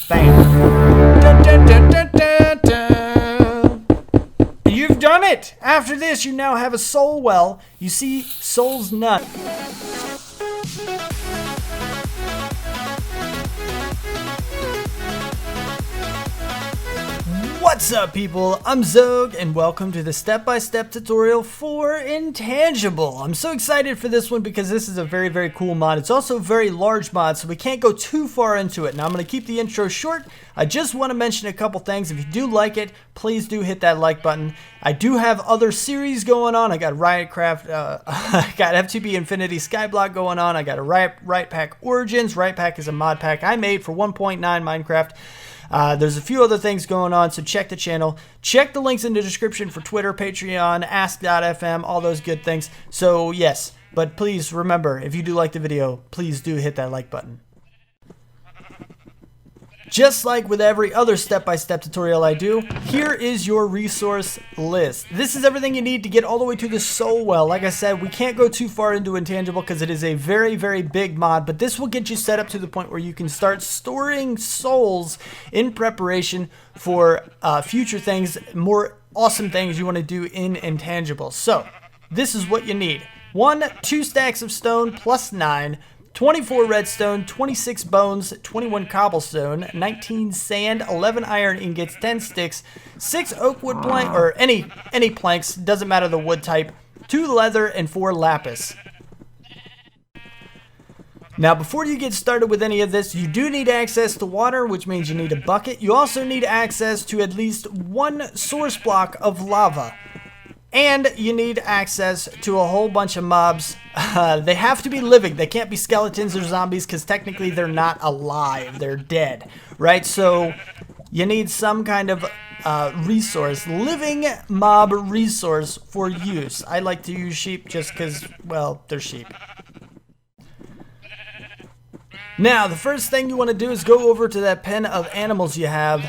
Bam. Dun, dun, dun, dun, dun, dun. You've done it! After this, you now have a soul well. You see Soul's nut. What's up, people? I'm Xogue, and welcome to the step-by-step tutorial for Intangible. I'm so excited for this one because this is a very, very cool mod. It's also a very large mod, so we can't go too far into it. Now, I'm going to keep the intro short. I just want to mention a couple things. If you do like it, please do hit that like button. I do have other series going on. I got Ryotcraft, I got FTB Infinity Skyblock going on. I got a Riot Pack Origins. Riot Pack is a mod pack I made for 1.9 Minecraft. There's a few other things going on, so check the channel. Check the links in the description for Twitter, Patreon, Ask.fm, all those good things. So, yes, but please remember, if you do like the video, please do hit that like button. Just like with every other step-by-step tutorial I do, here is your resource list. This is everything you need to get all the way to the soul well. Like I said, we can't go too far into Intangible because it is a very, very big mod, but this will get you set up to the point where you can start storing souls in preparation for future things, more awesome things you want to do in Intangible. So, this is what you need. 2 stacks of stone plus 9. 24 redstone, 26 bones, 21 cobblestone, 19 sand, 11 iron ingots, 10 sticks, 6 oak wood plank, or any planks, doesn't matter the wood type, 2 leather, and 4 lapis. Now, before you get started with any of this, you do need access to water, which means you need a bucket. You also need access to at least 1 source block of lava. And you need access to a whole bunch of mobs. They have to be living. They can't be skeletons or zombies because technically they're not alive. They're dead, right? So you need some kind of resource, living mob resource for use. I like to use sheep just because, well, they're sheep. Now, the first thing you want to do is go over to that pen of animals you have.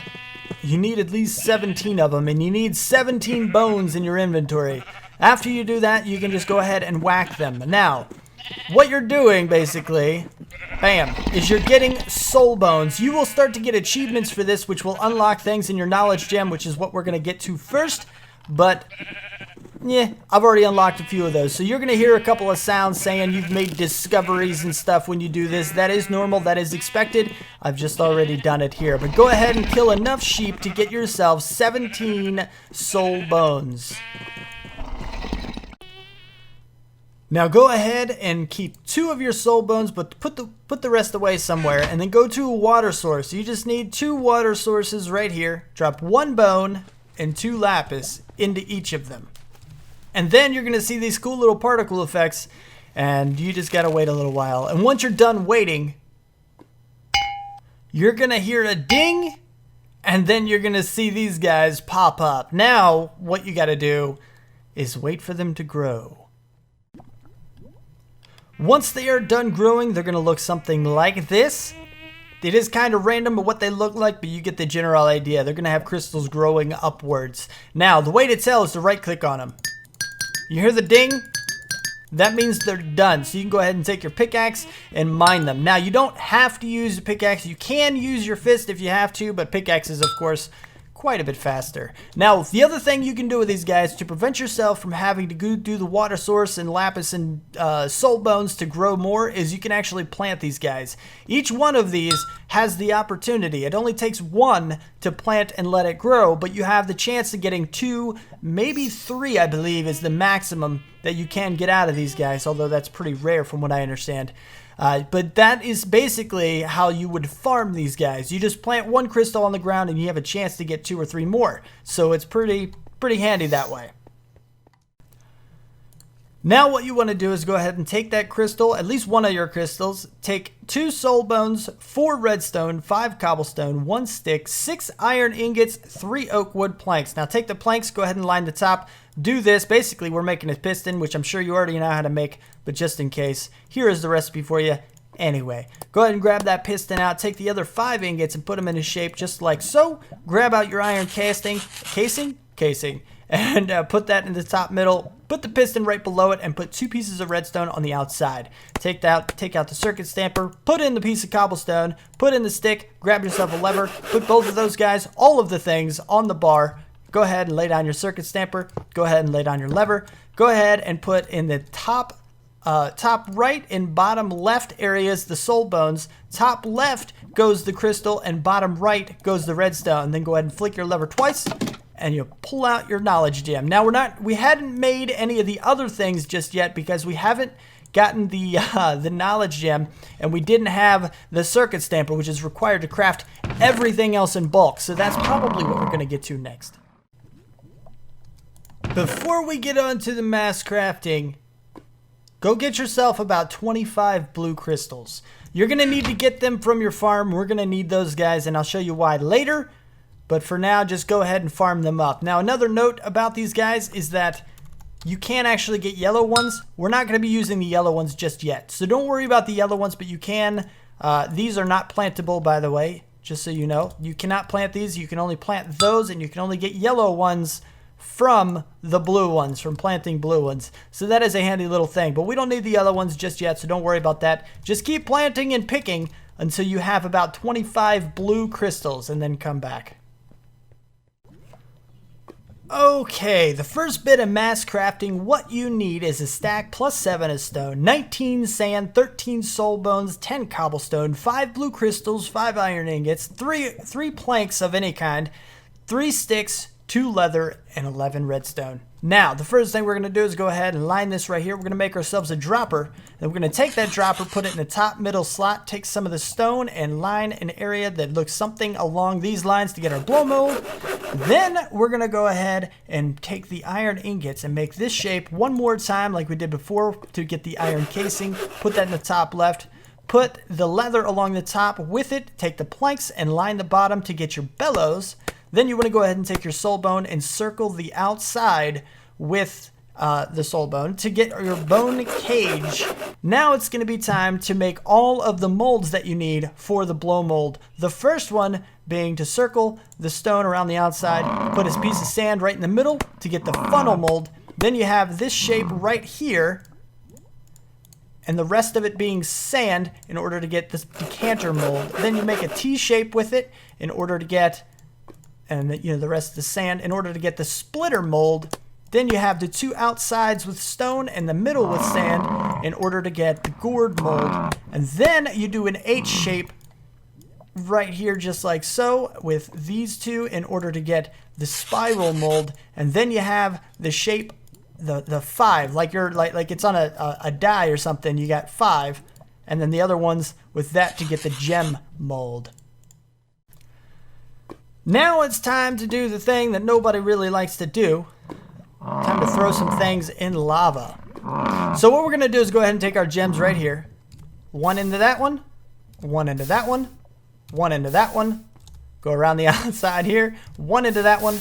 You need at least 17 of them, and you need 17 bones in your inventory. After you do that, you can just go ahead and whack them. Now, what you're doing, basically, bam, is you're getting soul bones. You will start to get achievements for this, which will unlock things in your knowledge gem, which is what we're going to get to first. But, yeah, I've already unlocked a few of those. So you're going to hear a couple of sounds saying you've made discoveries and stuff when you do this. That is normal. That is expected. I've just already done it here. But go ahead and kill enough sheep to get yourself 17 soul bones. Now go ahead and keep 2 of your soul bones, but put the rest away somewhere, and then go to a water source. You just need 2 water sources right here. Drop 1 bone and 2 lapis into each of them. And then you're going to see these cool little particle effects, and you just got to wait a little while. And once you're done waiting, you're going to hear a ding, and then you're going to see these guys pop up. Now, what you got to do is wait for them to grow. Once they are done growing, they're going to look something like this. It is kind of random what they look like, but you get the general idea. They're going to have crystals growing upwards. Now, the way to tell is to right-click on them. You hear the ding? That means they're done. So you can go ahead and take your pickaxe and mine them. Now, you don't have to use a pickaxe. You can use your fist if you have to, but pickaxes, of course, quite a bit faster. Now, the other thing you can do with these guys to prevent yourself from having to go do the water source and lapis and soul bones to grow more is you can actually plant these guys. Each one of these has the opportunity. It only takes 1 to plant and let it grow, but you have the chance of getting 2, maybe 3, I believe, is the maximum that you can get out of these guys, although that's pretty rare from what I understand. But that is basically how you would farm these guys. You just plant 1 crystal on the ground and you have a chance to get 2 or 3 more. So it's pretty handy that way. Now what you want to do is go ahead and take that crystal, at least 1 of your crystals, take 2 soul bones, 4 redstone, 5 cobblestone, 1 stick, 6 iron ingots, 3 oak wood planks. Now take the planks, go ahead and line the top. Do this. Basically, we're making a piston, which I'm sure you already know how to make, but just in case, here is the recipe for you. Anyway, go ahead and grab that piston out, take the other 5 ingots and put them into shape just like so. Grab out your iron casing, and put that in the top middle. put the piston right below it, and put 2 pieces of redstone on the outside. Take out the circuit stamper, put in the piece of cobblestone, put in the stick, grab yourself a lever, put both of those guys, all of the things on the bar. Go ahead and lay down your circuit stamper. Go ahead and lay down your lever. Go ahead and put in the top right and bottom left areas the soul bones. Top left goes the crystal, and bottom right goes the redstone. Then go ahead and flick your lever twice, and you pull out your knowledge gem. Now we hadn't made any of the other things just yet because we haven't gotten the knowledge gem, and we didn't have the circuit stamper, which is required to craft everything else in bulk. So that's probably what we're going to get to next. Before we get on to the mass crafting, go get yourself about 25 blue crystals. You're going to need to get them from your farm. We're going to need those guys, and I'll show you why later. But for now, just go ahead and farm them up. Now, another note about these guys is that you can't actually get yellow ones. We're not going to be using the yellow ones just yet. So don't worry about the yellow ones, but you can. These are not plantable, by the way, just so you know. You cannot plant these. You can only plant those, and you can only get yellow ones from the blue ones, from planting blue ones. So that is a handy little thing, but we don't need the other ones just yet, so don't worry about that. Just keep planting and picking until you have about 25 blue crystals, and then come back. Okay, the first bit of mass crafting, what you need is a stack plus 7 of stone, 19 sand, 13 soul bones, 10 cobblestone, 5 blue crystals, 5 iron ingots, 3 planks of any kind, 3 sticks, 2 leather, and 11 redstone. Now, the first thing we're going to do is go ahead and line this right here. We're going to make ourselves a dropper. Then we're going to take that dropper, put it in the top middle slot, take some of the stone and line an area that looks something along these lines to get our blow mold. Then we're going to go ahead and take the iron ingots and make this shape one more time like we did before to get the iron casing. Put that in the top left. Put the leather along the top with it. Take the planks and line the bottom to get your bellows. Then you want to go ahead and take your soul bone and circle the outside with the soul bone to get your bone cage. Now it's going to be time to make all of the molds that you need for the blow mold. The first one being to circle the stone around the outside, put a piece of sand right in the middle to get the funnel mold. Then you have this shape right here, and the rest of it being sand in order to get this decanter mold. Then you make a T shape with it in order to get, and the rest of the sand in order to get the splitter mold. Then you have the 2 outsides with stone and the middle with sand in order to get the gourd mold. And then you do an H shape right here just like so with these 2 in order to get the spiral mold. And then you have the shape, the 5, like it's on a die or something. You got 5, and then the other ones with that to get the gem mold. Now it's time to do the thing that nobody really likes to do. Time to throw some things in lava. So what we're going to do is go ahead and take our gems right here. 1 into that one, 1 into that one, 1 into that one. Go around the outside here, 1 into that one,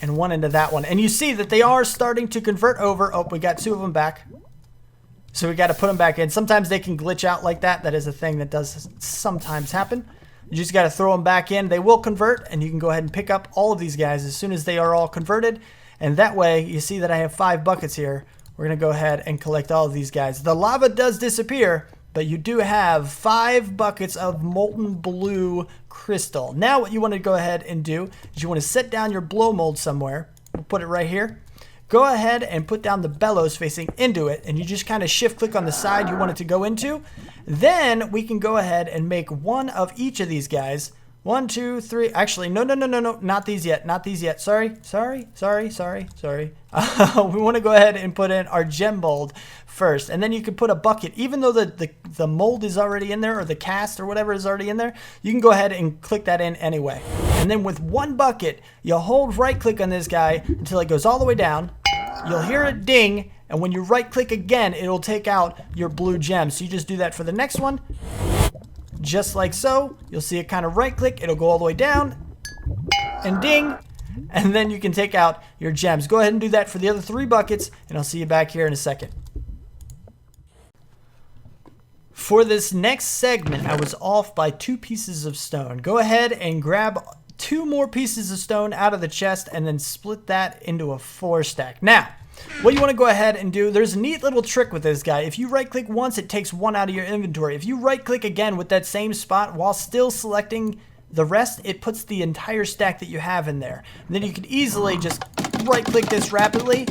and 1 into that one. And you see that they are starting to convert over. Oh, we got 2 of them back. So we got to put them back in. Sometimes they can glitch out like that. That is a thing that does sometimes happen. You just got to throw them back in. They will convert, and you can go ahead and pick up all of these guys as soon as they are all converted. And that way, you see that I have 5 buckets here. We're going to go ahead and collect all of these guys. The lava does disappear, but you do have 5 buckets of molten blue crystal. Now what you want to go ahead and do is you want to set down your blow mold somewhere. We'll put it right here. Go ahead and put down the bellows facing into it, and you just kind of shift click on the side you want it to go into. Then we can go ahead and make 1 of each of these guys. 1, 2, 3. Actually, no, not these yet. Not these yet. Sorry. We want to go ahead and put in our gem mold first, and then you can put a bucket. Even though the mold is already in there, or the cast or whatever is already in there, you can go ahead and click that in anyway. And then with 1 bucket, you'll hold right click on this guy until it goes all the way down. You'll hear it ding, and when you right click again, it'll take out your blue gem. So you just do that for the next one. Just like so. You'll see it kind of right click, it'll go all the way down and ding, and then you can take out your gems. Go ahead and do that for the other 3 buckets, and I'll see you back here in a second. For this next segment, I was off by 2 pieces of stone. Go ahead and grab 2 more pieces of stone out of the chest and then split that into a 4 stack. Now, What you want to go ahead and do, there's a neat little trick with this guy. If you right click once, it takes one out of your inventory. If you right click again with that same spot while still selecting the rest, it puts the entire stack that you have in there. And then you can easily just right click this rapidly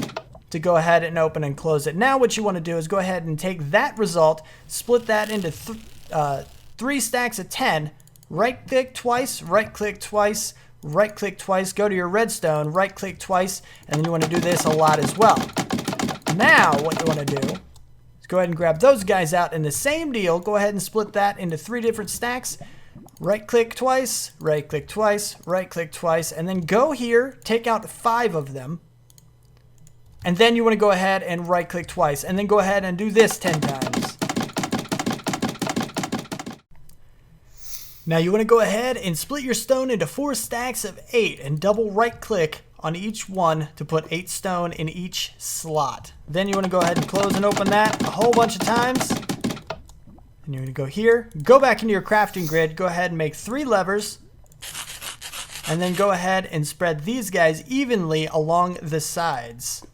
to go ahead and open and close it. Now what you want to do is go ahead and take that result, split that into 3 stacks of 10, right click twice, right click twice, right click twice, go to your redstone, right click twice, and then you want to do this a lot as well. Now what you want to do is go ahead and grab those guys out, and the same deal, go ahead and split that into 3 different stacks, right click twice, right click twice, right click twice, and then go here, take out 5 of them, and then you want to go ahead and right click twice, and then go ahead and do this 10 times. Now you want to go ahead and split your stone into 4 stacks of 8 and double right click on each one to put 8 stone in each slot. Then you want to go ahead and close and open that a whole bunch of times. And you're going to go here, go back into your crafting grid, go ahead and make 3 levers, and then go ahead and spread these guys evenly along the sides.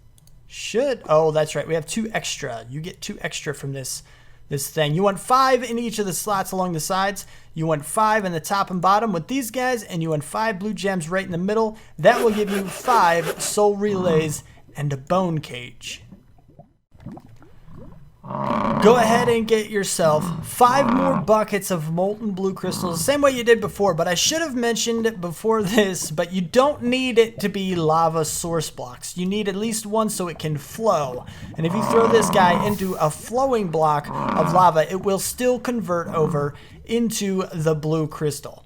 Oh, that's right, we have 2 extra. You get 2 extra from this thing. You want 5 in each of the slots along the sides. You want 5 in the top and bottom with these guys, and you want 5 blue gems right in the middle. That will give you 5 soul relays and a bone cage. Go ahead and get yourself 5 more buckets of molten blue crystals, the same way you did before, but I should have mentioned before this, but you don't need it to be lava source blocks. You need at least one so it can flow. And if you throw this guy into a flowing block of lava, it will still convert over into the blue crystal.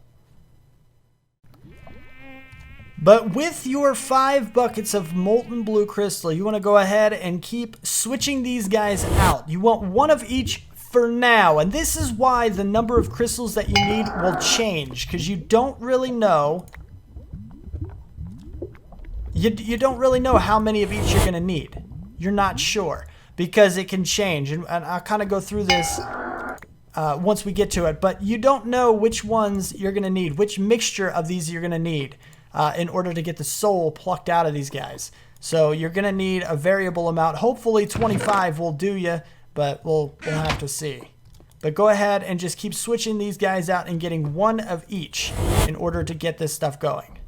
But with your 5 buckets of molten blue crystal, you want to go ahead and keep switching these guys out. You want 1 of each for now, and this is why the number of crystals that you need will change, because you don't really know. You don't really know how many of each you're going to need. You're not sure, because it can change, and I'll kind of go through this once we get to it, but you don't know which ones you're going to need, which mixture of these you're going to need. In order to get the soul plucked out of these guys. So you're going to need a variable amount. Hopefully 25 will do you, but we'll have to see. But go ahead and just keep switching these guys out and getting 1 of each in order to get this stuff going.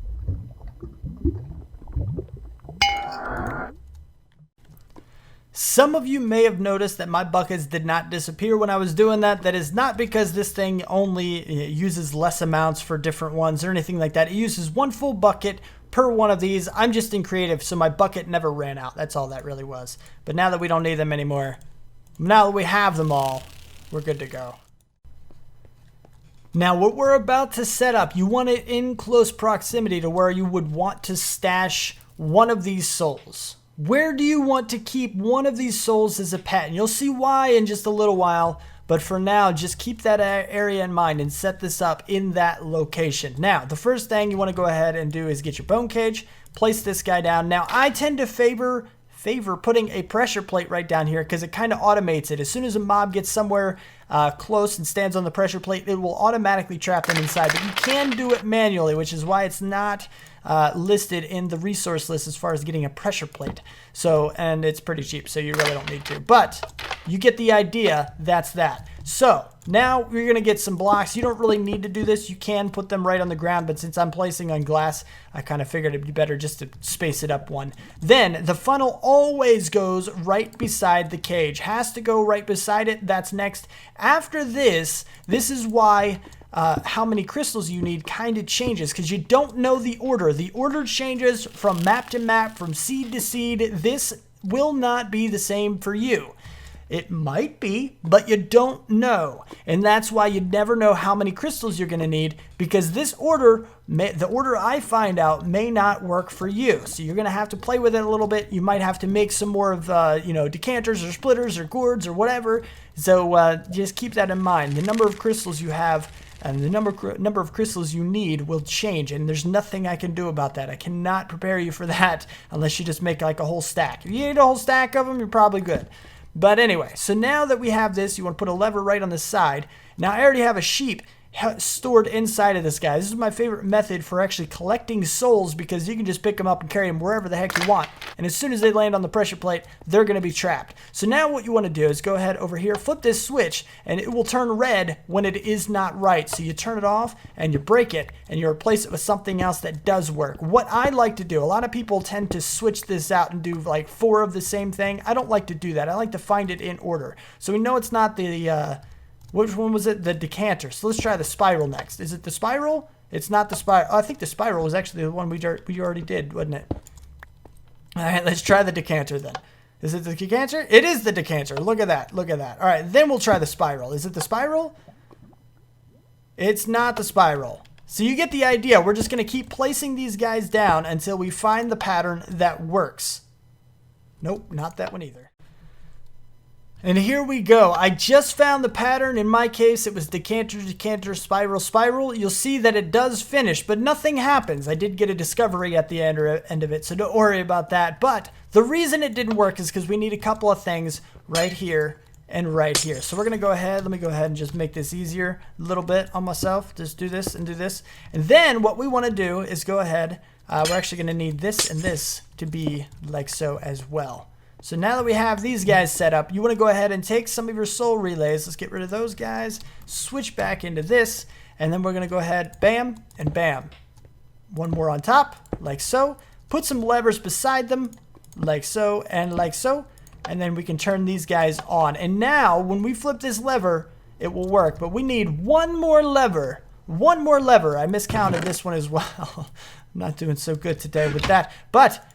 Some of you may have noticed that my buckets did not disappear when I was doing that. That is not because this thing only uses less amounts for different ones or anything like that. It uses 1 full bucket per one of these. I'm just in creative, so my bucket never ran out. That's all that really was. But now that we don't need them anymore, now that we have them all, we're good to go. Now what we're about to set up, you want it in close proximity to where you would want to stash 1 of these souls. Where do you want to keep 1 of these souls as a pet? And you'll see why in just a little while, but for now, just keep that area in mind and set this up in that location. Now, the first thing you want to go ahead and do is get your bone cage, place this guy down. Now, I tend to favor putting a pressure plate right down here because it kind of automates it. As soon as a mob gets somewhere close and stands on the pressure plate, it will automatically trap them inside. But you can do it manually, which is why it's not listed in the resource list as far as getting a pressure plate. So, and it's pretty cheap, so you really don't need to. But you get the idea, that's that. So now we're going to get some blocks. You don't really need to do this. You can put them right on the ground, but since I'm placing on glass, I kind of figured it'd be better just to space it up 1. Then the funnel always goes right beside the cage. Has to go right beside it. That's next. After this is why how many crystals you need kind of changes, because you don't know the order. The order changes from map to map, from seed to seed. This will not be the same for you. It might be, but you don't know. And that's why you never know how many crystals you're going to need, because this order, the order I find out, may not work for you. So you're going to have to play with it a little bit. You might have to make some more of, decanters or splitters or gourds or whatever. So just keep that in mind. The number of crystals you have and the number of crystals you need will change, and there's nothing I can do about that. I cannot prepare you for that unless you just make like a whole stack. If you need a whole stack of them, you're probably good. But anyway, so now that we have this, you want to put a lever right on the side. Now I already have a sheep stored inside of this guy. This is my favorite method for actually collecting souls because you can just pick them up and carry them wherever the heck you want. And as soon as they land on the pressure plate, they're going to be trapped. So now what you want to do is go ahead over here, flip this switch, and it will turn red when it is not right. So you turn it off and you break it and you replace it with something else that does work. What I like to do, a lot of people tend to switch this out and do like 4 of the same thing. I don't like to do that. I like to find it in order. So we know it's not the... which one was it? The decanter. So let's try the spiral next. Is it the spiral? It's not the spiral. Oh, I think the spiral was actually the one we already did, wasn't it? All right, let's try the decanter then. Is it the decanter? It is the decanter. Look at that. Look at that. All right, then we'll try the spiral. Is it the spiral? It's not the spiral. So you get the idea. We're just going to keep placing these guys down until we find the pattern that works. Nope, not that one either. And here we go. I just found the pattern. In my case, it was decanter, decanter, spiral, spiral. You'll see that it does finish, but nothing happens. I did get a discovery at the end of it, so don't worry about that. But the reason it didn't work is because we need a couple of things right here and right here. So we're going to go ahead. Let me go ahead and just make this easier a little bit on myself. Just do this and do this. And then what we want to do is go ahead. We're actually going to need this and this to be like so as well. So now that we have these guys set up, you want to go ahead and take some of your soul relays. Let's get rid of those guys. Switch back into this. And then we're going to go ahead, bam, and bam. One more on top, like so. Put some levers beside them, like so, and like so. And then we can turn these guys on. And now, when we flip this lever, it will work. But we need one more lever. One more lever. I miscounted this one as well. I'm not doing so good today with that. But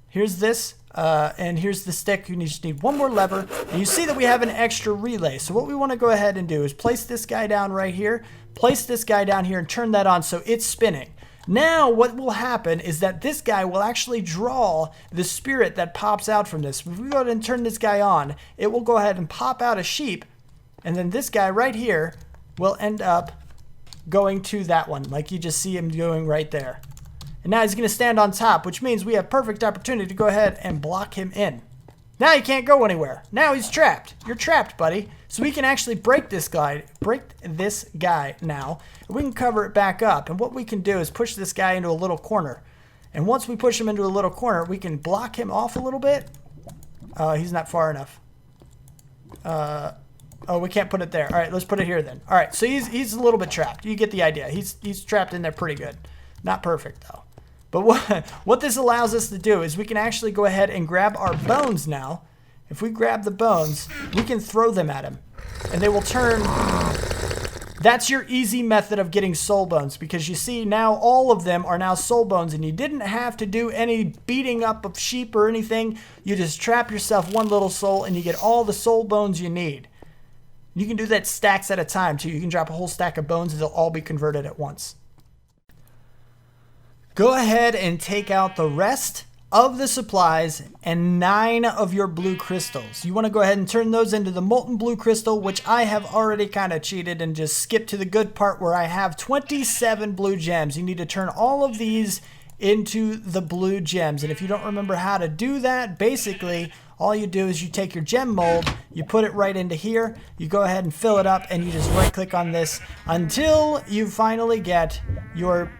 here's this. And here's the stick. You just need one more lever. And you see that we have an extra relay. So what we want to go ahead and do is place this guy down right here. Place this guy down here and turn that on so it's spinning. Now what will happen is that this guy will actually draw the spirit that pops out from this. If we go ahead and turn this guy on, it will go ahead and pop out a sheep. And then this guy right here will end up going to that one, like you just see him doing right there. And now he's going to stand on top, which means we have perfect opportunity to go ahead and block him in. Now he can't go anywhere. Now he's trapped. You're trapped, buddy. So we can actually break this guy now. And we can cover it back up. And what we can do is push this guy into a little corner. And once we push him into a little corner, we can block him off a little bit. He's not far enough. Oh, we can't put it there. All right, let's put it here then. All right, so he's a little bit trapped. You get the idea. He's trapped in there pretty good. Not perfect, though. But what this allows us to do is we can actually go ahead and grab our bones now. If we grab the bones, we can throw them at him. And they will turn. That's your easy method of getting soul bones. Because you see, now all of them are now soul bones. And you didn't have to do any beating up of sheep or anything. You just trap yourself one little soul and you get all the soul bones you need. You can do that stacks at a time, too. You can drop a whole stack of bones and they'll all be converted at once. Go ahead and take out the rest of the supplies and 9 of your blue crystals. You want to go ahead and turn those into the molten blue crystal, which I have already kind of cheated and just skipped to the good part where I have 27 blue gems. You need to turn all of these into the blue gems. And if you don't remember how to do that, basically all you do is you take your gem mold, you put it right into here, you go ahead and fill it up, and you just right click on this until you finally get your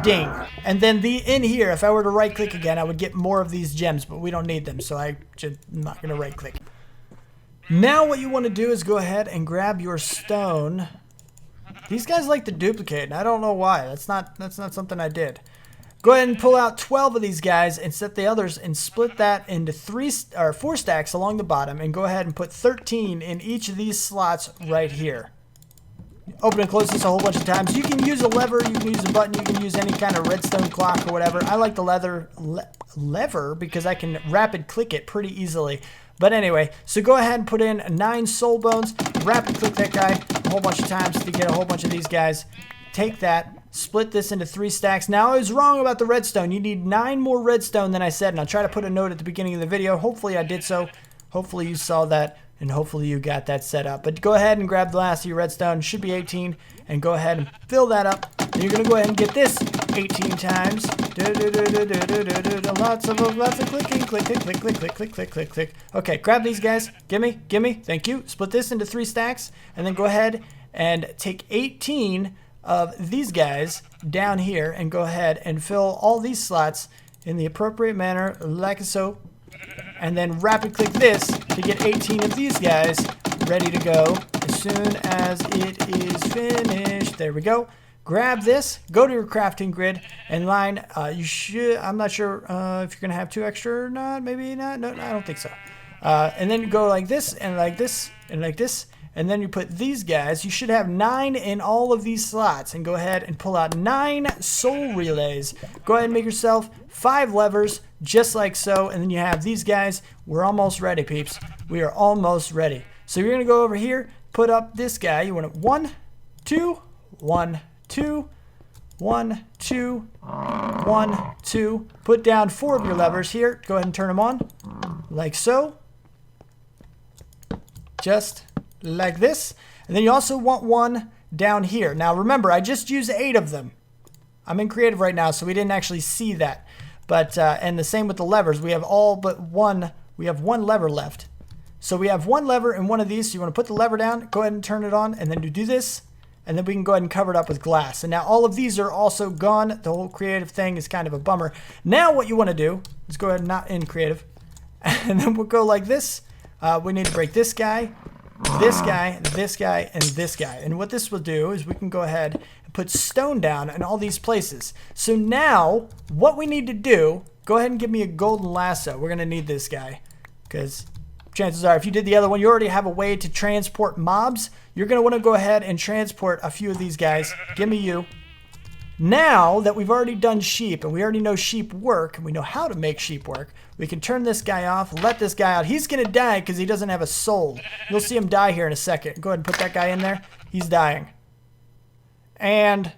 ding. And then in here, if I were to right click again, I would get more of these gems, but we don't need them, so I'm not going to right click. Now what you want to do is go ahead and grab your stone. These guys like to duplicate, and I don't know why. That's not something I did. Go ahead and pull out 12 of these guys and set the others and split that into 4 stacks along the bottom, and go ahead and put 13 in each of these slots right here. Open and close this a whole bunch of times. You can use a lever, you can use a button, you can use any kind of redstone clock or whatever. I like the lever because I can rapid click it pretty easily. But anyway, so go ahead and put in 9 soul bones, rapid click that guy a whole bunch of times to get a whole bunch of these guys. Take that, split this into 3 stacks. Now I was wrong about the redstone. You need 9 more redstone than I said, and I'll try to put a note at the beginning of the video. Hopefully I did so. Hopefully you saw that. And hopefully you got that set up. But go ahead and grab the last of your redstone. It should be 18. And go ahead and fill that up. And you're going to go ahead and get this 18 times. Lots of clicking. Click. Okay, grab these guys. Gimme. Thank you. Split this into 3 stacks. And then go ahead and take 18 of these guys down here and go ahead and fill all these slots in the appropriate manner, like so. And then rapid click this to get 18 of these guys ready to go as soon as it is finished. There we go. Grab this, go to your crafting grid and line. You should, I'm not sure if you're gonna have 2 extra or not, maybe not. No, I don't think so. And then you go like this and like this and like this. And then you put these guys. You should have 9 in all of these slots. And go ahead and pull out 9 soul relays. Go ahead and make yourself 5 levers, just like so. And then you have these guys. We're almost ready, peeps. We are almost ready. So you're going to go over here, put up this guy. You want it 1, 2, 1, 2, 1, 2, 1, 2. Put down 4 of your levers here. Go ahead and turn them on, like so. Just like this. And then you also want 1 down here. Now remember, I just used 8 of them. I'm in creative right now, so we didn't actually see that. But and the same with the levers. We have all but 1. We have 1 lever left. So we have 1 lever in one of these. So you want to put the lever down, go ahead and turn it on, and then you do this. And then we can go ahead and cover it up with glass. And now all of these are also gone. The whole creative thing is kind of a bummer. Now what you want to do is go ahead and not in creative. And then we'll go like this. We need to break this guy, this guy, this guy, and this guy. And what this will do is we can go ahead and put stone down in all these places. So now what we need to do, go ahead and give me a golden lasso. We're going to need this guy because chances are if you did the other one, you already have a way to transport mobs. You're going to want to go ahead and transport a few of these guys. Give me you. Now that we've already done sheep and we already know sheep work and we know how to make sheep work, we can turn this guy off, let this guy out. He's going to die because he doesn't have a soul. You'll see him die here in a second. Go ahead and put that guy in there. He's dying. And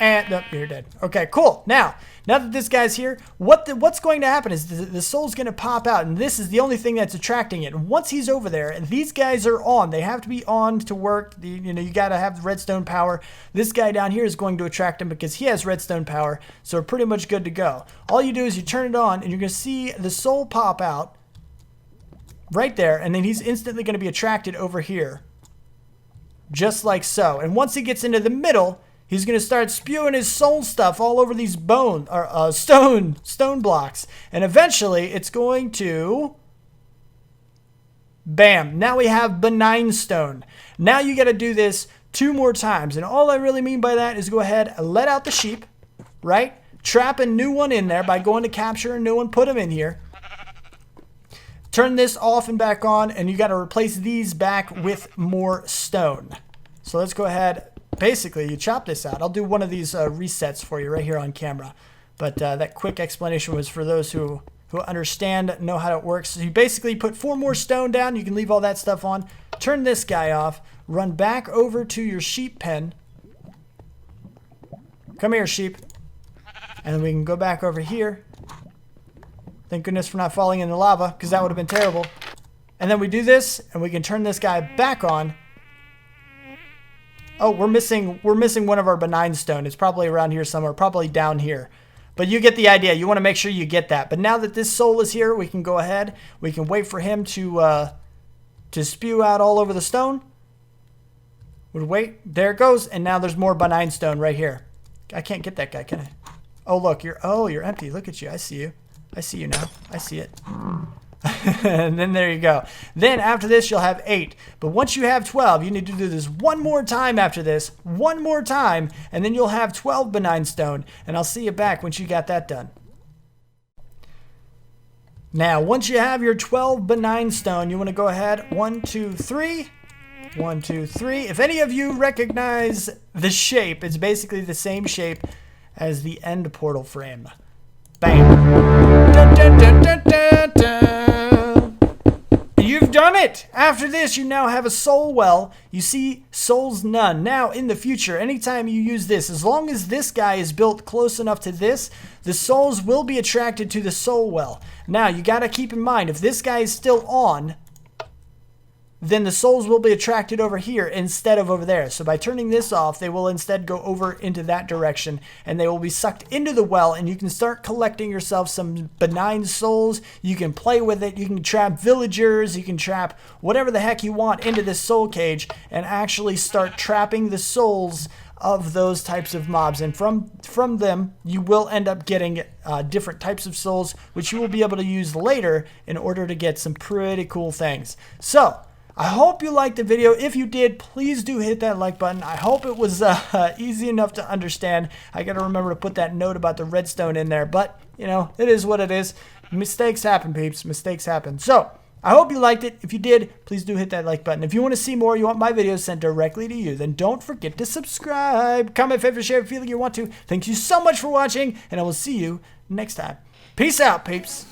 nope, you're dead. Okay, cool. Now that this guy's here, what's going to happen is the soul's going to pop out, and this is the only thing that's attracting it. And once he's over there, and these guys are on, they have to be on to work. You got to have the redstone power. This guy down here is going to attract him because he has redstone power, so we're pretty much good to go. All you do is you turn it on, and you're going to see the soul pop out right there, and then he's instantly going to be attracted over here, just like so. And once he gets into the middle, he's going to start spewing his soul stuff all over these stone blocks. And eventually, it's going to... Bam. Now we have benign stone. Now you got to do this 2 more times. And all I really mean by that is go ahead and let out the sheep, right? Trap a new one in there by going to capture a new one, put them in here. Turn this off and back on, and you got to replace these back with more stone. So let's go ahead. Basically, you chop this out. I'll do one of these resets for you right here on camera. But that quick explanation was for those who understand, know how it works. So you basically put 4 more stone down. You can leave all that stuff on. Turn this guy off. Run back over to your sheep pen. Come here, sheep. And then we can go back over here. Thank goodness for not falling in the lava, because that would have been terrible. And then we do this, and we can turn this guy back on. Oh, we're missing one of our benign stone. It's probably around here somewhere, probably down here. But you get the idea. You want to make sure you get that. But now that this soul is here, we can go ahead. We can wait for him to spew out all over the stone. We'll wait. There it goes. And now there's more benign stone right here. I can't get that guy, can I? Oh, look. You're empty. Look at you. I see you. I see you now. I see it. And then there you go. Then after this, you'll have 8. But once you have 12, you need to do this 1 more time after this. 1 more time. And then you'll have 12 benign stone. And I'll see you back once you got that done. Now, once you have your 12 benign stone, you want to go ahead. 1, 2, 3. 1, 2, 3. If any of you recognize the shape, it's basically the same shape as the end portal frame. Bam. Dun, dun, dun, dun, dun, dun. You've done it! After this, you now have a soul well. You see souls none. Now, in the future, anytime you use this, as long as this guy is built close enough to this, the souls will be attracted to the soul well. Now, you got to keep in mind, if this guy is still on, then the souls will be attracted over here instead of over there. So by turning this off, they will instead go over into that direction, and they will be sucked into the well, and you can start collecting yourself some benign souls. You can play with it. You can trap villagers. You can trap whatever the heck you want into this soul cage and actually start trapping the souls of those types of mobs, and from them you will end up getting different types of souls, which you will be able to use later in order to get some pretty cool things. So I hope you liked the video. If you did, please do hit that like button. I hope it was easy enough to understand. I gotta remember to put that note about the redstone in there, but you know, it is what it is. Mistakes happen, peeps. Mistakes happen. So I hope you liked it. If you did, please do hit that like button. If you want to see more, you want my videos sent directly to you, then don't forget to subscribe. Comment, favorite, share, feeling you want to. Thank you so much for watching, and I will see you next time. Peace out, peeps.